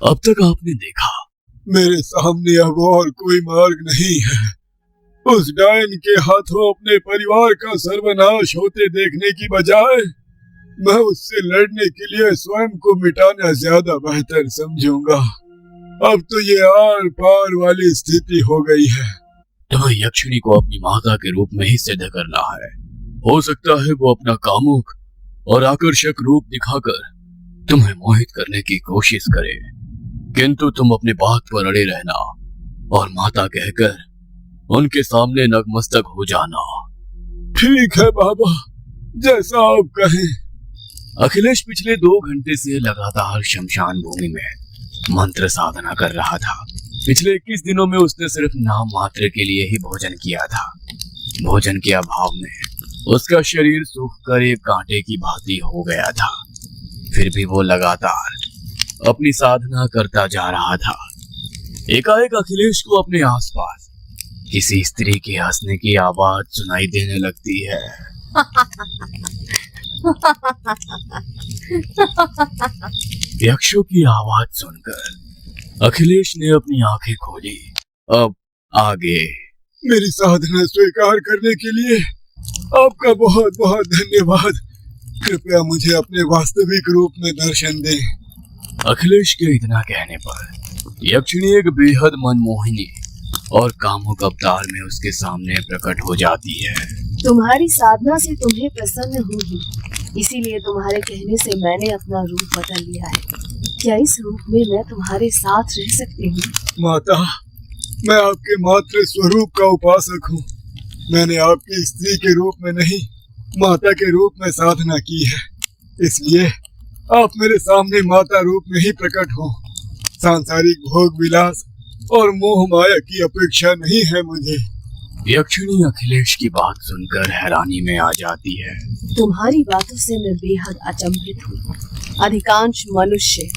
अब तक आपने देखा मेरे सामने अब और कोई मार्ग नहीं है। उस डायन के हाथों अपने परिवार का सर्वनाश होते देखने की बजाय मैं उससे लड़ने के लिए स्वयं को मिटाना ज्यादा बेहतर समझूंगा। अब तो ये आर पार वाली स्थिति हो गई है। तुम्हें यक्षिणी को अपनी माता के रूप में ही सिद्ध करना है। हो सकता है वो अपना कामुक और आकर्षक रूप दिखाकर तुम्हें मोहित करने की कोशिश करे, किंतु तुम अपनी बात पर अड़े रहना और माता कहकर उनके सामने नतमस्तक हो जाना। ठीक है बाबा, जैसा आप कहें। अखिलेश पिछले 2 घंटे से लगातार शमशान भूमि में मंत्र साधना कर रहा था। पिछले 21 दिनों में उसने सिर्फ नाम मात्र के लिए ही भोजन किया था। भोजन के अभाव में उसका शरीर सूखकर एक कांटे की भांति हो गया था। फिर भी वो लगातार अपनी साधना करता जा रहा था। एकाएक अखिलेश को अपने आसपास किसी स्त्री के हंसने की आवाज सुनाई देने लगती है। यक्षों की आवाज सुनकर अखिलेश ने अपनी आंखें खोली। अब आगे। मेरी साधना स्वीकार करने के लिए आपका बहुत बहुत धन्यवाद। कृपया मुझे अपने वास्तविक रूप में दर्शन दें। अखिलेश के इतना कहने पर यक्षिणी एक बेहद मनमोहिनी और कामुक अवतार में उसके सामने प्रकट हो जाती है। तुम्हारी साधना से तुम्हें प्रसन्न हूँ, इसीलिए तुम्हारे कहने से मैंने अपना रूप बदल लिया है। क्या इस रूप में मैं तुम्हारे साथ रह सकती हूँ? माता, मैं आपके मातृ स्वरूप का उपासक हूँ। मैंने आपकी स्त्री के रूप में नहीं, माता के रूप में साधना की है, इसलिए आप मेरे सामने माता रूप में ही प्रकट हो। सांसारिक भोग विलास और मोह माया की अपेक्षा नहीं है मुझे। यक्षिणी अखिलेश की बात सुनकर हैरानी में आ जाती है। तुम्हारी बातों से मैं बेहद अचंभित हूँ। अधिकांश मनुष्य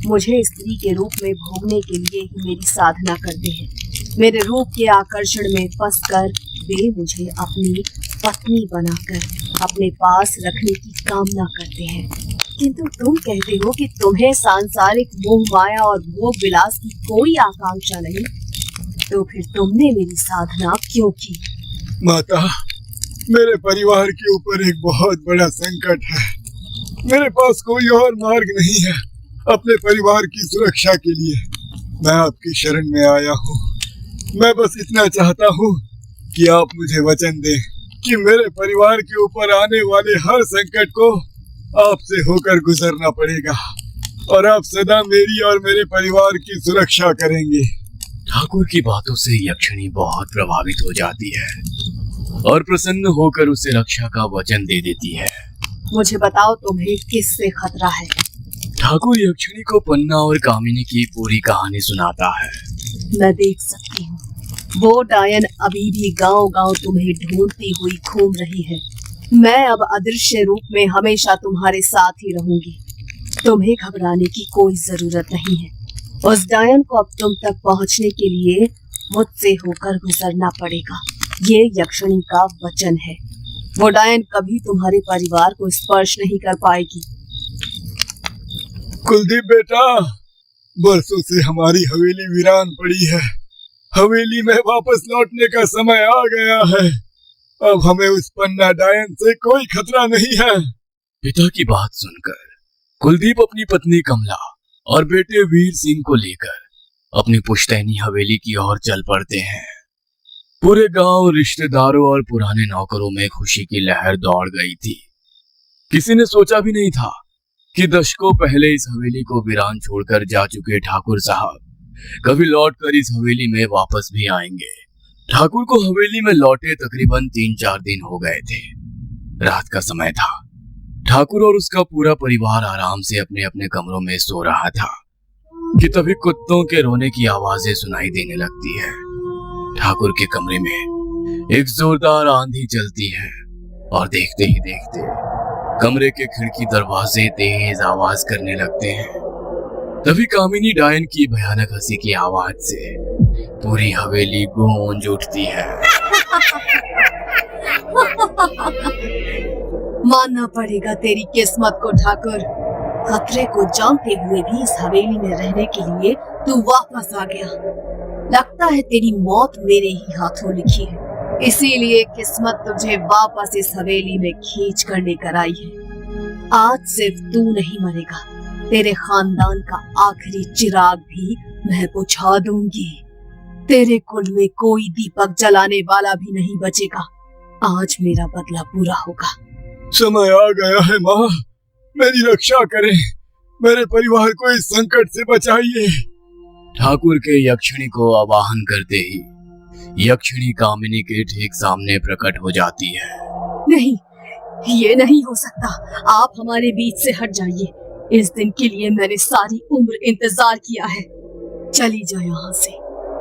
मुझे स्त्री के रूप में भोगने के लिए ही मेरी साधना करते हैं। मेरे रूप के आकर्षण में फंसकर वे मुझे अपनी पत्नी बनाकर अपने पास रखने की कामना करते हैं, किंतु तुम कहते हो कि तुम्हें सांसारिक मोह माया और भोग विलास की कोई आकांक्षा नहीं, तो फिर तुमने मेरी साधना क्यों की? माता, मेरे परिवार के ऊपर एक बहुत बड़ा संकट है। मेरे पास कोई और मार्ग नहीं है अपने परिवार की सुरक्षा के लिए। मैं आपकी शरण में आया हूँ। मैं बस इतना चाहता हूँ कि आप मुझे वचन दें कि मेरे परिवार के ऊपर आने वाले हर संकट को आपसे होकर गुजरना पड़ेगा और आप सदा मेरी और मेरे परिवार की सुरक्षा करेंगे। ठाकुर की बातों से यक्षिणी बहुत प्रभावित हो जाती है और प्रसन्न होकर उसे रक्षा का वचन दे देती है। मुझे बताओ, तुम्हें किससे खतरा है? ठाकुर यक्षिणी को पन्ना और कामिनी की पूरी कहानी सुनाता है। मैं देख सकती हूँ वो डायन अभी भी गांव-गांव तुम्हें ढूंढती हुई घूम रही है। मैं अब अदृश्य रूप में हमेशा तुम्हारे साथ ही रहूंगी। तुम्हें घबराने की कोई जरूरत नहीं है। उस डायन को अब तुम तक पहुंचने के लिए मुझसे होकर गुजरना पड़ेगा। ये यक्षिणी का वचन है। वो डायन कभी तुम्हारे परिवार को स्पर्श नहीं कर पाएगी। कुलदीप बेटा, बरसों से हमारी हवेली वीरान पड़ी है। हवेली में वापस लौटने का समय आ गया है। अब हमें उस पन्ना डायन से कोई खतरा नहीं है। पिता की बात सुनकर कुलदीप अपनी पत्नी कमला और बेटे वीर सिंह को लेकर अपनी पुश्तैनी हवेली की ओर चल पड़ते हैं। पूरे गांव, रिश्तेदारों और पुराने नौकरों में खुशी की लहर दौड़ गई थी। किसी ने सोचा भी नहीं था कि दशकों पहले इस हवेली को वीरान छोड़कर जा चुके ठाकुर साहब कभी लौटकर इस हवेली में वापस भी आएंगे। ठाकुर को हवेली में लौटे तकरीबन 3-4 दिन हो गए थे। रात का समय था। ठाकुर और उसका पूरा परिवार आराम से अपने अपने कमरों में सो रहा था कि तभी कुत्तों के रोने की आवाजें सुनाई देने लगती है। ठाकुर के कमरे में एक जोरदार आंधी चलती है और देखते ही देखते कमरे के खिड़की दरवाजे तेज आवाज करने लगते हैं। तभी कामिनी डायन की भयानक हंसी की आवाज से पूरी हवेली गूंज उठती है। मानना पड़ेगा तेरी किस्मत को ठाकुर। खतरे को जानते हुए भी इस हवेली में रहने के लिए तू वापस आ गया। लगता है तेरी मौत मेरे ही हाथों लिखी है, इसीलिए किस्मत तुझे वापस इस हवेली में खींच कर लेकर आई है। आज सिर्फ तू नहीं मरेगा, तेरे खानदान का आखिरी चिराग भी मैं बुझा दूंगी। तेरे कुल में कोई दीपक जलाने वाला भी नहीं बचेगा। आज मेरा बदला पूरा होगा। समय आ गया है माँ, मेरी रक्षा करें, मेरे परिवार को इस संकट से बचाइए। ठाकुर के यक्षिणी को आवाहन करते ही यक्षिणी कामिनी के ठीक सामने प्रकट हो जाती है। नहीं, ये नहीं हो सकता। आप हमारे बीच से हट जाइए। इस दिन के लिए मैंने सारी उम्र इंतजार किया है। चली जाओ यहाँ से।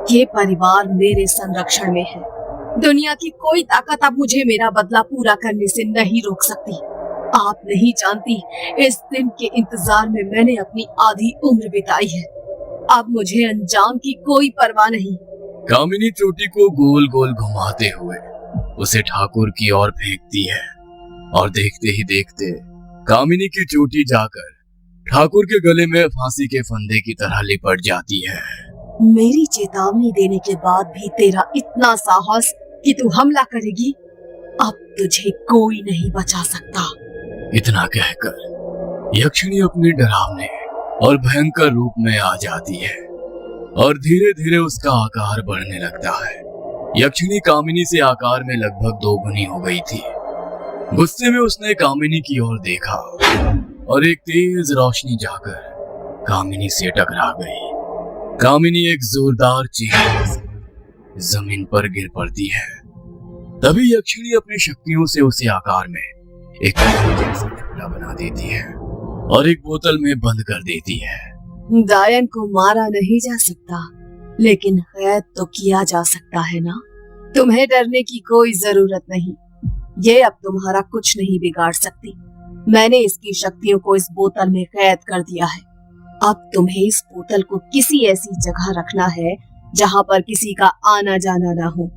ये परिवार मेरे संरक्षण में है। दुनिया की कोई ताकत अब मुझे मेरा बदला पूरा करने से नहीं रोक सकती। आप नहीं जानती, इस दिन के इंतजार में मैंने अपनी आधी उम्र बिताई है। अब मुझे अंजाम की कोई परवाह नहीं। कामिनी चोटी को गोल गोल घुमाते हुए उसे ठाकुर की ओर फेंकती है और देखते ही देखते कामिनी की चोटी जाकर ठाकुर के गले में फांसी के फंदे की तरह लिपट जाती है। मेरी चेतावनी देने के बाद भी तेरा इतना साहस कि तू हमला करेगी? अब तुझे कोई नहीं बचा सकता। इतना कहकर यक्षिणी अपने डरावने और भयंकर रूप में आ जाती है और धीरे धीरे उसका आकार बढ़ने लगता है। यक्षिणी कामिनी से आकार में लगभग 2 गुनी हो गई थी। गुस्से में उसने कामिनी की ओर देखा और एक तेज रोशनी जाकर कामिनी से टकरा गई। कामिनी एक जोरदार चीख से जमीन पर गिर पड़ती है। तभी यक्षिणी अपनी शक्तियों से उसे आकार में एक जैसा टुकड़ा बना देती है और एक बोतल में बंद कर देती है। दायन को मारा नहीं जा सकता, लेकिन कैद तो किया जा सकता है ना। तुम्हें डरने की कोई जरूरत नहीं। ये अब तुम्हारा कुछ नहीं बिगाड़ सकती। मैंने इसकी शक्तियों को इस बोतल में कैद कर दिया है। अब तुम्हें इस बोतल को किसी ऐसी जगह रखना है जहाँ पर किसी का आना जाना ना हो,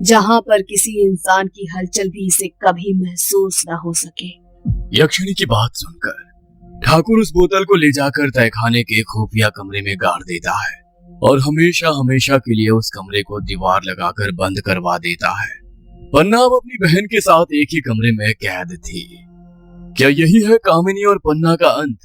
जहाँ पर किसी इंसान की हलचल भी इसे कभी महसूस ना हो सके। यक्षिणी की बात सुनकर ठाकुर उस बोतल को ले जाकर तहखाने के खुफिया कमरे में गाड़ देता है और हमेशा हमेशा के लिए उस कमरे को दीवार लगाकर बंद करवा देता है। पन्ना अब अपनी बहन के साथ एक ही कमरे में कैद थी। क्या यही है कामिनी और पन्ना का अंत?